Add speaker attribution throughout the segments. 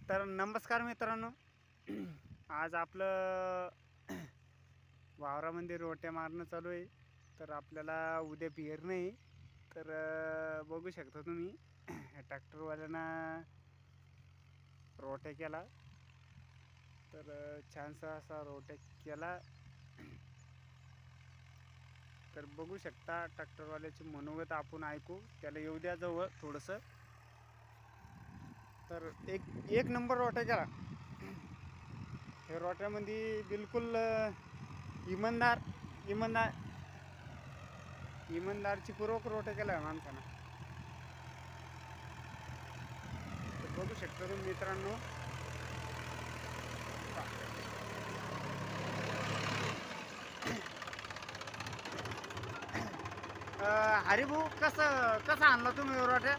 Speaker 1: तर नमस्कार मित्रांनो. आज आपलं वावरामध्ये रोट्या मारणं चालू आहे. तर आपल्याला उद्या पेरणं आहे. तर बघू शकता तुम्ही ट्रॅक्टरवाल्यांना रोट्या केला. तर छानसा असा रोट्या केला. तर बघू शकता ट्रॅक्टरवाल्याचे मनोगत आपण ऐकू. त्याला येऊ द्या जवळ थोडंसं. तर एक एक नंबर रोट्या केला. हे रोट्यामध्ये बिलकुल इमानदार इमानदार इमानदारची पूर्वक रोट्या केला आहे माणसानं. तर बघू शकता तुम्ही मित्रांनो. हरिभाऊ कसं कसं आणला तुम्ही रोट्या?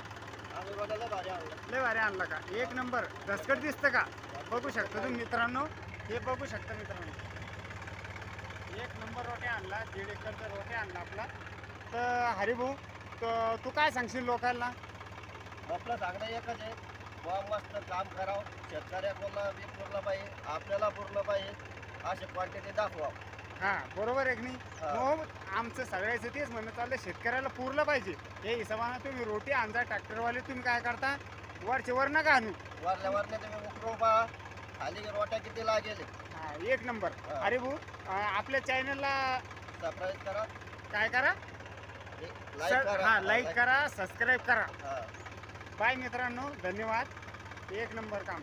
Speaker 1: लय भारी आणला का? एक नंबर घसकट दिसतं का? बघू शकता तुम्ही मित्रांनो. हे बघू शकता मित्रांनो, एक नंबर रोट्या आणला. 1.5 एकरचा रोट्या आणला आपला. तर हरिभाऊ, तर तू काय सांगशील लोकांना?
Speaker 2: आपलं सांगणं एकच आहे, बुवा मस्त काम करावं, शेतकऱ्याला बी पुरलं पाहिजे, आपल्याला पुरलं पाहिजे, अशी क्वांटिटी दाखवा.
Speaker 1: हां, बरोबर आहे की नाही?
Speaker 2: हा.
Speaker 1: मग आमचं सगळ्याचं तेच म्हणणं चाललं, शेतकऱ्याला पुरलं पाहिजे. हे हिशोबानं तुम्ही रोटी आणजा. ट्रॅक्टरवाले तुम्ही काय करता, वरचे वर नका आणू.
Speaker 2: वरल्या वरने तुम्ही उकरून पहा, खाली रोट्या किती लागेल.
Speaker 1: हां, एक नंबर.
Speaker 2: हा.
Speaker 1: अरे भाऊ, आपल्या चॅनलला
Speaker 2: सबस्क्राईब करा,
Speaker 1: काय करा?
Speaker 2: लाईक करा.
Speaker 1: हां, लाईक करा, सबस्क्राईब करा.
Speaker 2: हा.
Speaker 1: बाय मित्रांनो, धन्यवाद. एक नंबर काम.